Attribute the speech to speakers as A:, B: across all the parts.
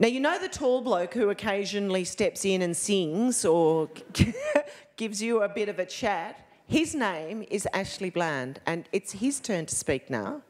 A: Now, you know the tall bloke who occasionally steps in and sings or gives you a bit of a chat? His name is Ashley Bland, and it's his turn to speak now.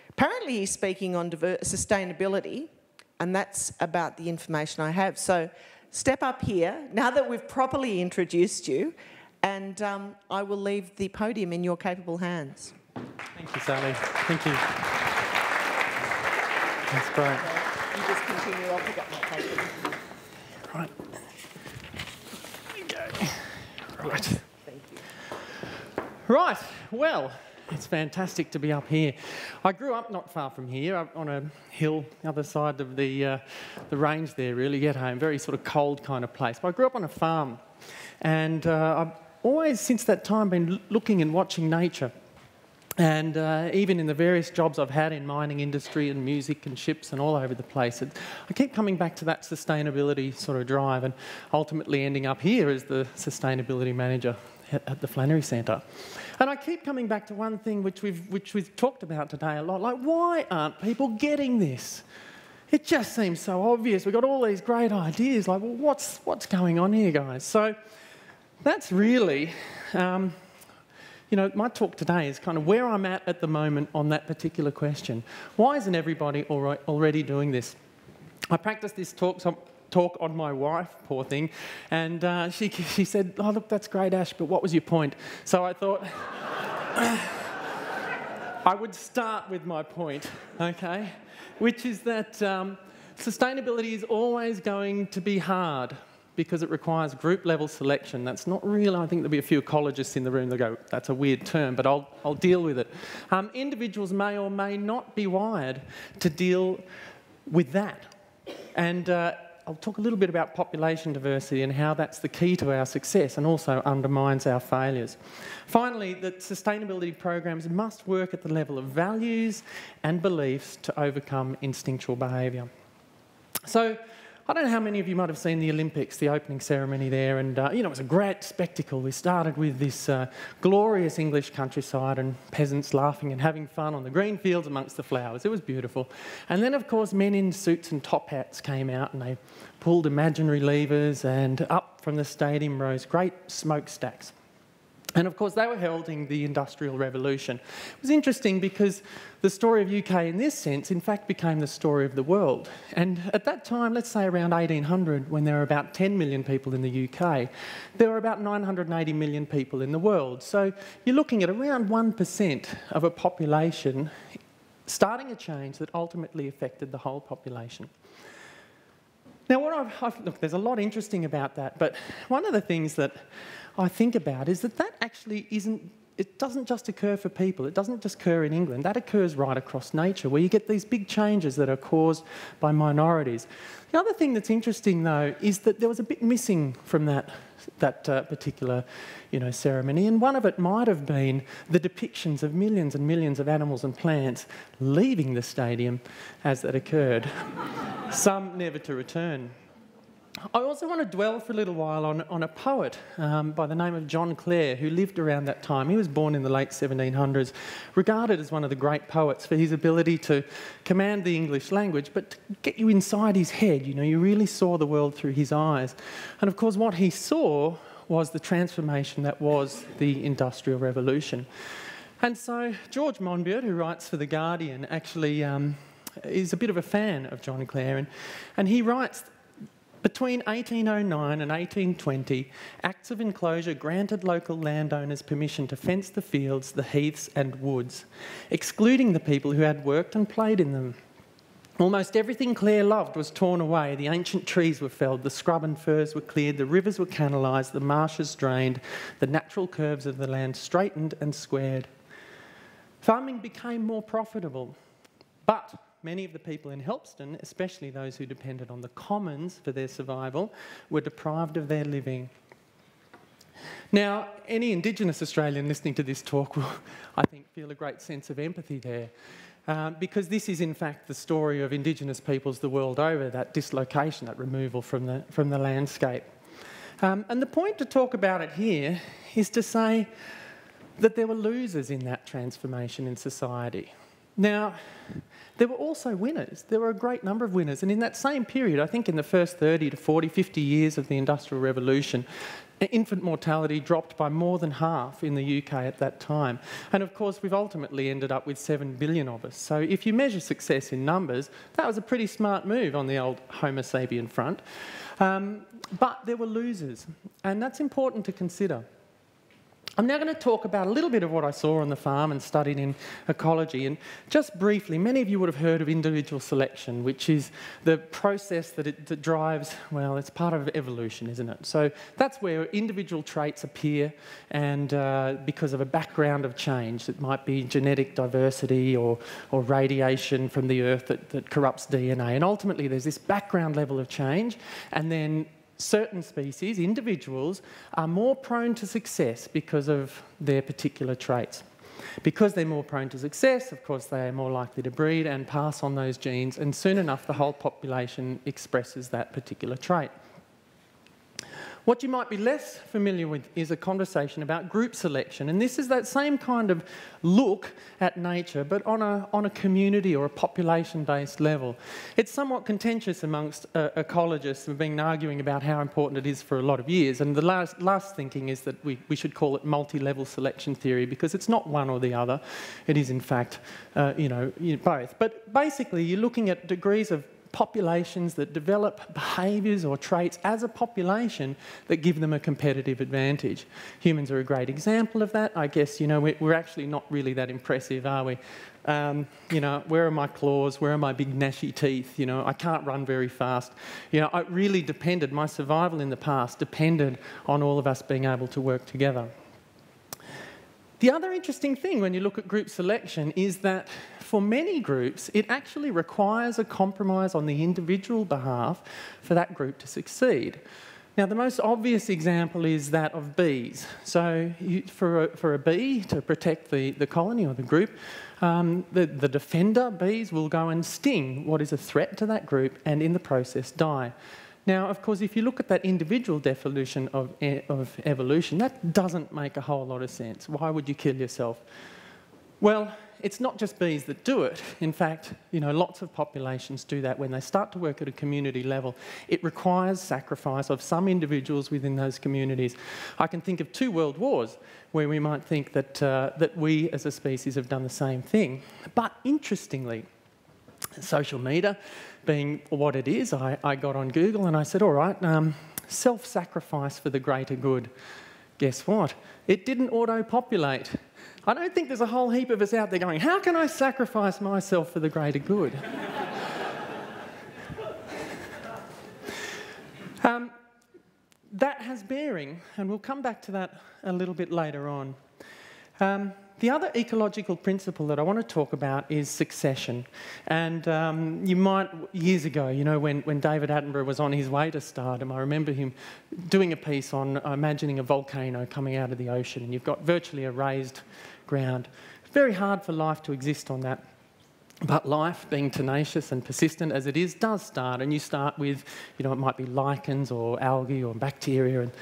A: Apparently he's speaking on sustainability, and that's about the information I have. So step up here, now that we've properly introduced you, and I will leave the podium in your capable hands.
B: Thank you, Sally. Thank you. That's great.
A: You just continue on, pick up my paper.
B: Right. There you go. Right.
A: Thank you.
B: Right, well, it's fantastic to be up here. I grew up not far from here, up on a hill, the other side of the range there, really, get home, very sort of cold kind of place. But I grew up on a farm, and I've always, since that time, been looking and watching nature. And even in the various jobs I've had in mining industry and music and ships and all over the place, I keep coming back to that sustainability sort of drive and ultimately ending up here as the sustainability manager at the Flannery Centre. And I keep coming back to one thing which we've talked about today a lot, like why aren't people getting this? It just seems so obvious. We've got all these great ideas, like, well, what's going on here, guys? So that's really... you know, my talk today is kind of where I'm at the moment on that particular question. Why isn't everybody already doing this? I practiced this talk on my wife, poor thing, and she said, oh, look, that's great, Ash, but what was your point? So I thought I would start with my point, okay, which is that sustainability is always going to be hard, because it requires group-level selection. That's not real. I think there'll be a few ecologists in the room that go, that's a weird term, but I'll deal with it. Individuals may or may not be wired to deal with that. And I'll talk a little bit about population diversity and how that's the key to our success and also undermines our failures. Finally, that sustainability programs must work at the level of values and beliefs to overcome instinctual behaviour. So, I don't know how many of you might have seen the Olympics, the opening ceremony there, and you know, it was a great spectacle. We started with this glorious English countryside and peasants laughing and having fun on the green fields amongst the flowers. It was beautiful. And then, of course, men in suits and top hats came out and they pulled imaginary levers, and up from the stadium rose great smokestacks. And of course, they were heralding the Industrial Revolution. It was interesting because the story of UK in this sense, in fact, became the story of the world. And at that time, let's say around 1800, when there were about 10 million people in the UK, there were about 980 million people in the world. So you're looking at around 1% of a population starting a change that ultimately affected the whole population. Now, look, there's a lot interesting about that, but one of the things that I think about is that actually it doesn't just occur for people, it doesn't just occur in England, that occurs right across nature, where you get these big changes that are caused by minorities. The other thing that's interesting, though, is that there was a bit missing from that particular, ceremony, and one of it might have been the depictions of millions and millions of animals and plants leaving the stadium as that occurred, some never to return. I also want to dwell for a little while on a poet by the name of John Clare, who lived around that time. He was born in the late 1700s, regarded as one of the great poets for his ability to command the English language, but to get you inside his head. You really saw the world through his eyes. And of course, what he saw was the transformation that was the Industrial Revolution. And so George Monbiot, who writes for The Guardian, actually is a bit of a fan of John Clare, and he writes, between 1809 and 1820, Acts of Enclosure granted local landowners permission to fence the fields, the heaths and woods, excluding the people who had worked and played in them. Almost everything Clare loved was torn away. The ancient trees were felled, the scrub and firs were cleared, the rivers were canalised, the marshes drained, the natural curves of the land straightened and squared. Farming became more profitable, but many of the people in Helpston, especially those who depended on the commons for their survival, were deprived of their living. Now, any Indigenous Australian listening to this talk will, I think, feel a great sense of empathy there, because this is, in fact, the story of Indigenous peoples the world over, that dislocation, that removal from the landscape. And the point to talk about it here is to say that there were losers in that transformation in society. Now, there were also winners. There were a great number of winners. And in that same period, I think in the first 30 to 40, 50 years of the Industrial Revolution, infant mortality dropped by more than half in the UK at that time. And of course, we've ultimately ended up with 7 billion of us. So if you measure success in numbers, that was a pretty smart move on the old Homo sapien front. But there were losers, and that's important to consider. I'm now going to talk about a little bit of what I saw on the farm and studied in ecology. And just briefly, many of you would have heard of individual selection, which is the process that drives, well, it's part of evolution, isn't it? So that's where individual traits appear, and because of a background of change. It might be genetic diversity or radiation from the earth that corrupts DNA. And ultimately, there's this background level of change, and then certain species, individuals, are more prone to success because of their particular traits. Because they're more prone to success, of course, they are more likely to breed and pass on those genes, and soon enough, the whole population expresses that particular trait. What you might be less familiar with is a conversation about group selection, and this is that same kind of look at nature, but on a community or a population-based level. It's somewhat contentious amongst ecologists. We've been arguing about how important it is for a lot of years, and the last thinking is that we should call it multi-level selection theory, because it's not one or the other. It is, in fact, both. But basically, you're looking at degrees of populations that develop behaviours or traits as a population that give them a competitive advantage. Humans are a great example of that. I guess, we're actually not really that impressive, are we? Where are my claws? Where are my big gnashy teeth? I can't run very fast. It really depended, my survival in the past depended on all of us being able to work together. The other interesting thing when you look at group selection is that for many groups, it actually requires a compromise on the individual behalf for that group to succeed. Now, the most obvious example is that of bees. So for a bee to protect the colony or the group, the defender bees will go and sting what is a threat to that group and in the process die. Now, of course, if you look at that individual definition of evolution, that doesn't make a whole lot of sense. Why would you kill yourself? Well, it's not just bees that do it. In fact, lots of populations do that when they start to work at a community level. It requires sacrifice of some individuals within those communities. I can think of 2 world wars where we might think that we as a species have done the same thing. But interestingly, social media being what it is, I got on Google and I said, all right, self-sacrifice for the greater good. Guess what? It didn't auto-populate. I don't think there's a whole heap of us out there going, how can I sacrifice myself for the greater good? That has bearing, and we'll come back to that a little bit later on. The other ecological principle that I want to talk about is succession. And you might, years ago, when David Attenborough was on his way to stardom, I remember him doing a piece on imagining a volcano coming out of the ocean, and you've got virtually a raised ground. It's very hard for life to exist on that. But life, being tenacious and persistent as it is, does start. And you start with, it might be lichens or algae or bacteria. And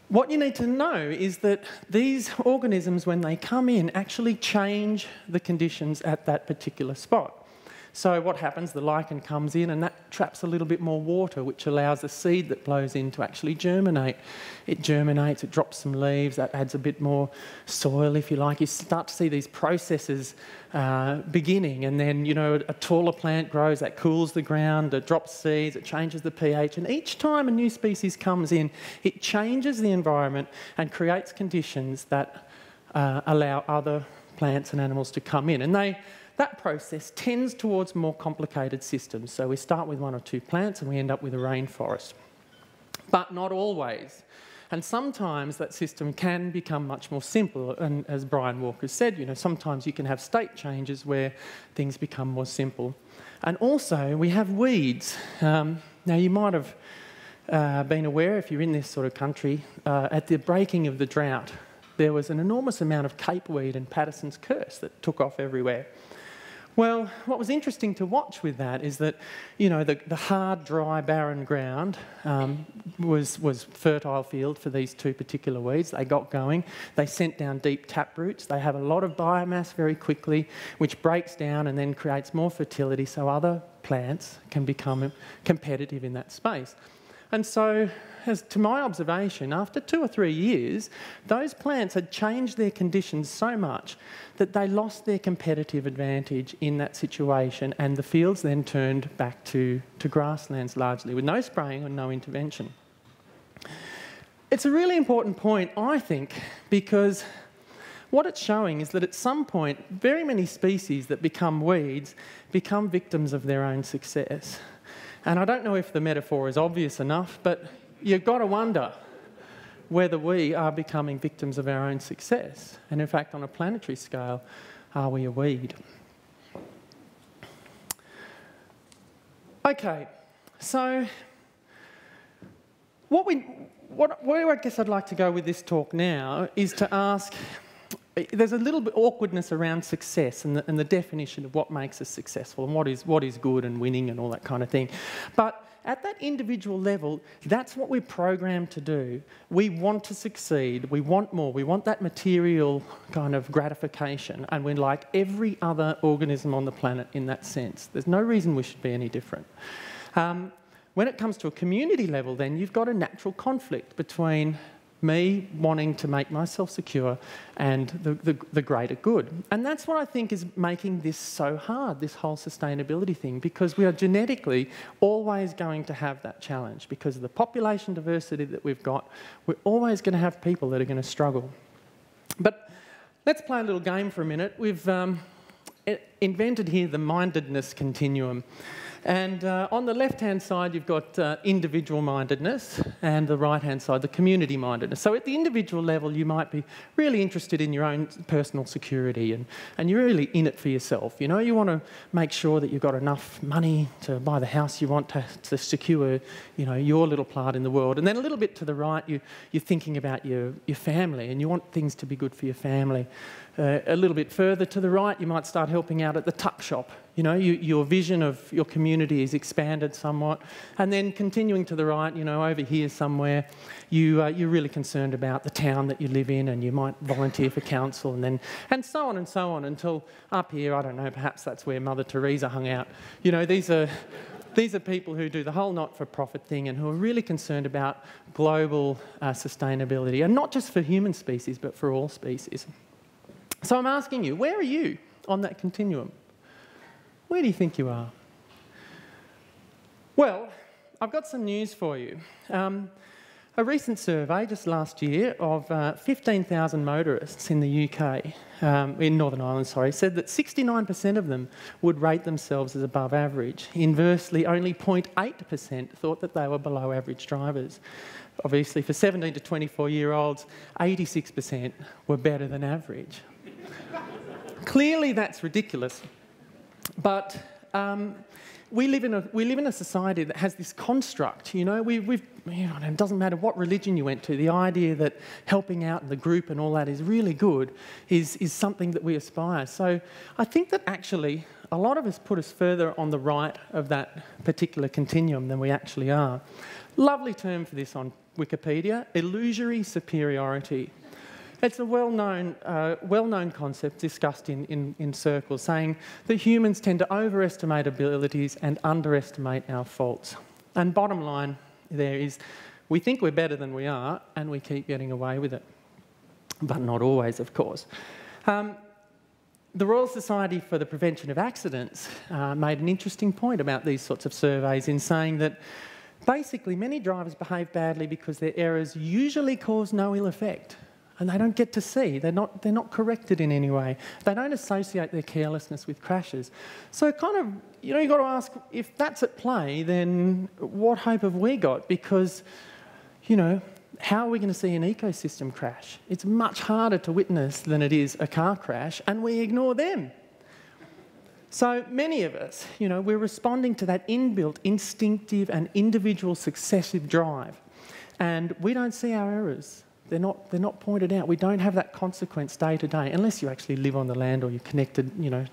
B: what you need to know is that these organisms, when they come in, actually change the conditions at that particular spot. So what happens, the lichen comes in and that traps a little bit more water, which allows the seed that blows in to actually germinate. It germinates, it drops some leaves, that adds a bit more soil, if you like. You start to see these processes beginning, and then, a taller plant grows, that cools the ground, it drops seeds, it changes the pH, and each time a new species comes in, it changes the environment and creates conditions that allow other plants and animals to come in. And that process tends towards more complicated systems. So we start with 1 or 2 plants and we end up with a rainforest. But not always. And sometimes that system can become much more simple. And as Brian Walker said, sometimes you can have state changes where things become more simple. And also we have weeds. Now you might have been aware, if you're in this sort of country, at the breaking of the drought, there was an enormous amount of capeweed and Patterson's curse that took off everywhere. Well, what was interesting to watch with that is that, you know, the hard, dry, barren ground was fertile field for these two particular weeds. They got going. They sent down deep tap roots. They have a lot of biomass very quickly, which breaks down and then creates more fertility so other plants can become competitive in that space. And so, as to my observation, after 2 or 3 years, those plants had changed their conditions so much that they lost their competitive advantage in that situation, and the fields then turned back to grasslands largely, with no spraying and no intervention. It's a really important point, I think, because what it's showing is that at some point, very many species that become weeds become victims of their own success. And I don't know if the metaphor is obvious enough, but you've got to wonder whether we are becoming victims of our own success. And in fact, on a planetary scale, are we a weed? Okay, so where I guess I'd like to go with this talk now is to ask, there's a little bit awkwardness around success and the definition of what makes us successful and what is good and winning and all that kind of thing. But at that individual level, that's what we're programmed to do. We want to succeed. We want more. We want that material kind of gratification. And we're like every other organism on the planet in that sense. There's no reason we should be any different. When it comes to a community level, then, you've got a natural conflict between me wanting to make myself secure and the greater good. And that's what I think is making this so hard, this whole sustainability thing, because we are genetically always going to have that challenge. Because of the population diversity that we've got, we're always going to have people that are going to struggle. But let's play a little game for a minute. We've invented here the mindedness continuum. And on the left-hand side, you've got individual mindedness, and the right-hand side, the community mindedness. So at the individual level, you might be really interested in your own personal security, and you're really in it for yourself. You know, you want to make sure that you've got enough money to buy the house you want to secure, you know, your little part in the world. And then a little bit to the right, you're thinking about your family, and you want things to be good for your family. A little bit further to the right, you might start helping out at the tuck shop. You know, your vision of your community is expanded somewhat. And then continuing to the right, you know, over here somewhere, you're really concerned about the town that you live in, and you might volunteer for council, and so on until up here, I don't know, perhaps that's where Mother Teresa hung out. You know, these are people who do the whole not-for-profit thing and who are really concerned about global sustainability, and not just for human species, but for all species. So I'm asking you, where are you on that continuum? Where do you think you are? Well, I've got some news for you. A recent survey just last year of 15,000 motorists in the UK, in Northern Ireland, said that 69% of them would rate themselves as above average. Inversely, only 0.8% thought that they were below average drivers. Obviously, for 17 to 24-year-olds, 86% were better than average. Clearly, that's ridiculous. But we live in a society that has this construct. You know, it doesn't matter what religion you went to. The idea that helping out in the group and all that is really good is something that we aspire. So I think that actually a lot of us put us further on the right of that particular continuum than we actually are. Lovely term for this on Wikipedia: illusory superiority. It's a well-known concept discussed in circles, saying that humans tend to overestimate abilities and underestimate our faults. And bottom line there is, we think we're better than we are, and we keep getting away with it. But not always, of course. The Royal Society for the Prevention of Accidents made an interesting point about these sorts of surveys in saying that basically many drivers behave badly because their errors usually cause no ill effect. And they don't get to see. They're not corrected in any way. They don't associate their carelessness with crashes. So kind of, you know, you've got to ask, if that's at play, then what hope have we got? Because, you know, how are we going to see an ecosystem crash? It's much harder to witness than it is a car crash, and we ignore them. So many of us, you know, we're responding to that inbuilt, instinctive and individual successive drive. And we don't see our errors. They're not pointed out. We don't have that consequence day to day, unless you actually live on the land or you're connected,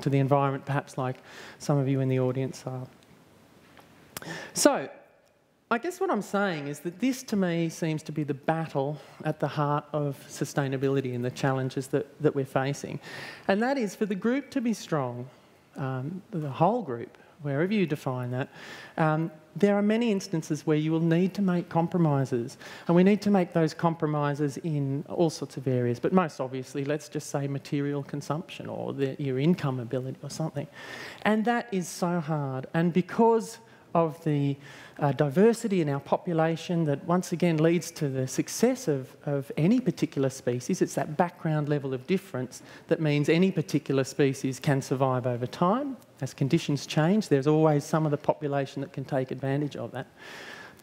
B: to the environment, perhaps like some of you in the audience are. So, I guess what I'm saying is that this, to me, seems to be the battle at the heart of sustainability and the challenges that we're facing. And that is for the group to be strong, the whole group, wherever you define that, there are many instances where you will need to make compromises. And we need to make those compromises in all sorts of areas. But most obviously, let's just say material consumption or your income ability or something. And that is so hard. And because of the diversity in our population that once again leads to the success of any particular species. It's that background level of difference that means any particular species can survive over time. As conditions change, there's always some of the population that can take advantage of that.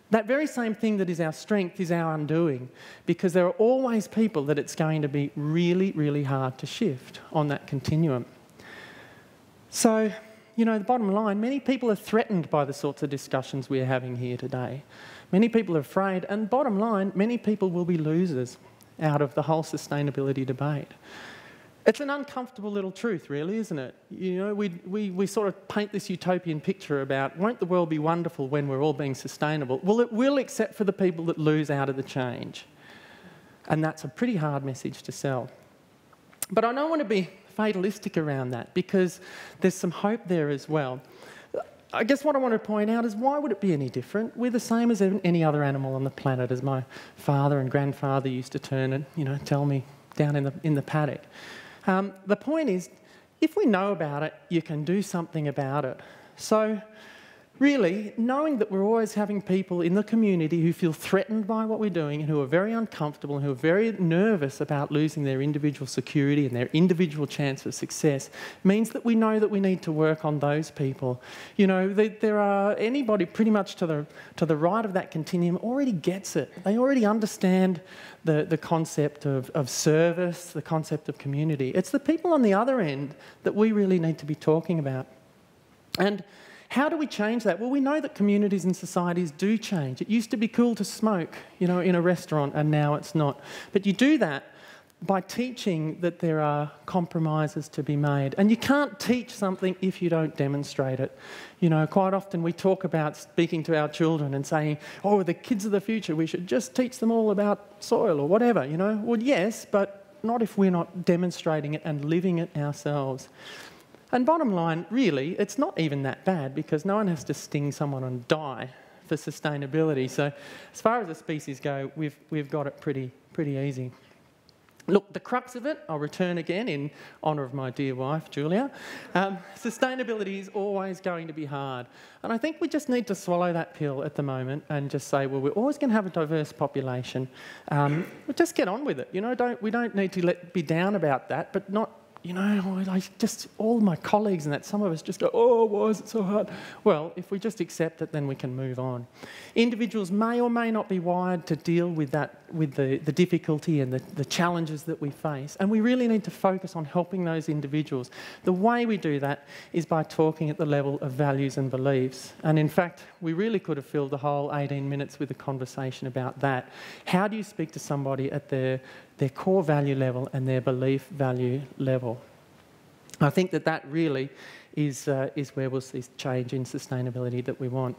B: That very same thing that is our strength is our undoing, because there are always people that it's going to be really, really hard to shift on that continuum. So, the bottom line, many people are threatened by the sorts of discussions we're having here today. Many people are afraid, and bottom line, many people will be losers out of the whole sustainability debate. It's an uncomfortable little truth, really, isn't it? We sort of paint this utopian picture about, won't the world be wonderful when we're all being sustainable? Well, it will, except for the people that lose out of the change. And that's a pretty hard message to sell. But I don't want to be fatalistic around that, because there's some hope there as well. I guess what I want to point out is, why would it be any different? We're the same as any other animal on the planet, as my father and grandfather used to turn and tell me down in the paddock. The point is, if we know about it, you can do something about it. So really, knowing that we're always having people in the community who feel threatened by what we're doing and who are very uncomfortable and who are very nervous about losing their individual security and their individual chance of success means that we know that we need to work on those people. There are anybody pretty much to the right of that continuum already gets it. They already understand the concept of service, the concept of community. It's the people on the other end that we really need to be talking about. And how do we change that? Well, we know that communities and societies do change. It used to be cool to smoke, in a restaurant, and now it's not. But you do that by teaching that there are compromises to be made. And you can't teach something if you don't demonstrate it. Quite often we talk about speaking to our children and saying, oh, the kids of the future, we should just teach them all about soil or whatever, Well, yes, but not if we're not demonstrating it and living it ourselves. And bottom line, really, it's not even that bad, because no one has to sting someone and die for sustainability. So as far as the species go, we've got it pretty easy. Look, the crux of it, I'll return again in honour of my dear wife, Julia. Sustainability is always going to be hard. And I think we just need to swallow that pill at the moment and just say, well, we're always going to have a diverse population. We'll just get on with it. We don't need to be down about that, but not, just all my colleagues and that, some of us just go, oh, why is it so hard? Well, if we just accept it, then we can move on. Individuals may or may not be wired to deal with that, with the difficulty and the challenges that we face. And we really need to focus on helping those individuals. The way we do that is by talking at the level of values and beliefs. And in fact, we really could have filled the whole 18 minutes with a conversation about that. How do you speak to somebody at their core value level and their belief value level? I think that really is where we'll see change in sustainability that we want.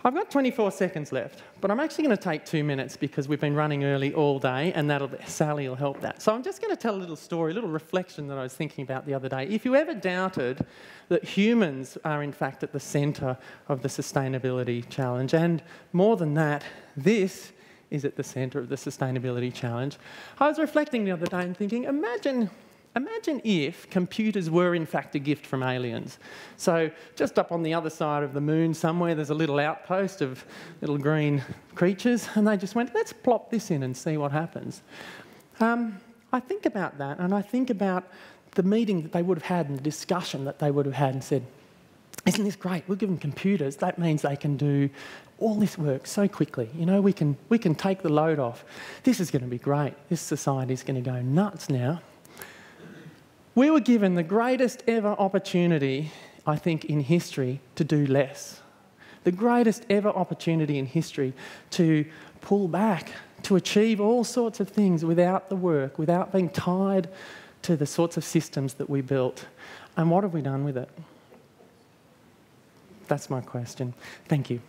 B: I've got 24 seconds left, but I'm actually going to take 2 minutes because we've been running early all day, and Sally will help that. So I'm just going to tell a little story, a little reflection that I was thinking about the other day. If you ever doubted that humans are in fact at the centre of the sustainability challenge, and more than that, this is at the centre of the sustainability challenge, I was reflecting the other day and thinking, imagine if computers were in fact a gift from aliens. So just up on the other side of the moon somewhere, there's a little outpost of little green creatures, and they just went, let's plop this in and see what happens. I think about that, and I think about the meeting that they would have had and the discussion that they would have had and said, isn't this great? We'll give them computers. That means they can do all this work so quickly. We can take the load off. This is going to be great. This society is going to go nuts now. We were given the greatest ever opportunity, I think, in history to do less. The greatest ever opportunity in history to pull back, to achieve all sorts of things without the work, without being tied to the sorts of systems that we built. And what have we done with it? That's my question. Thank you.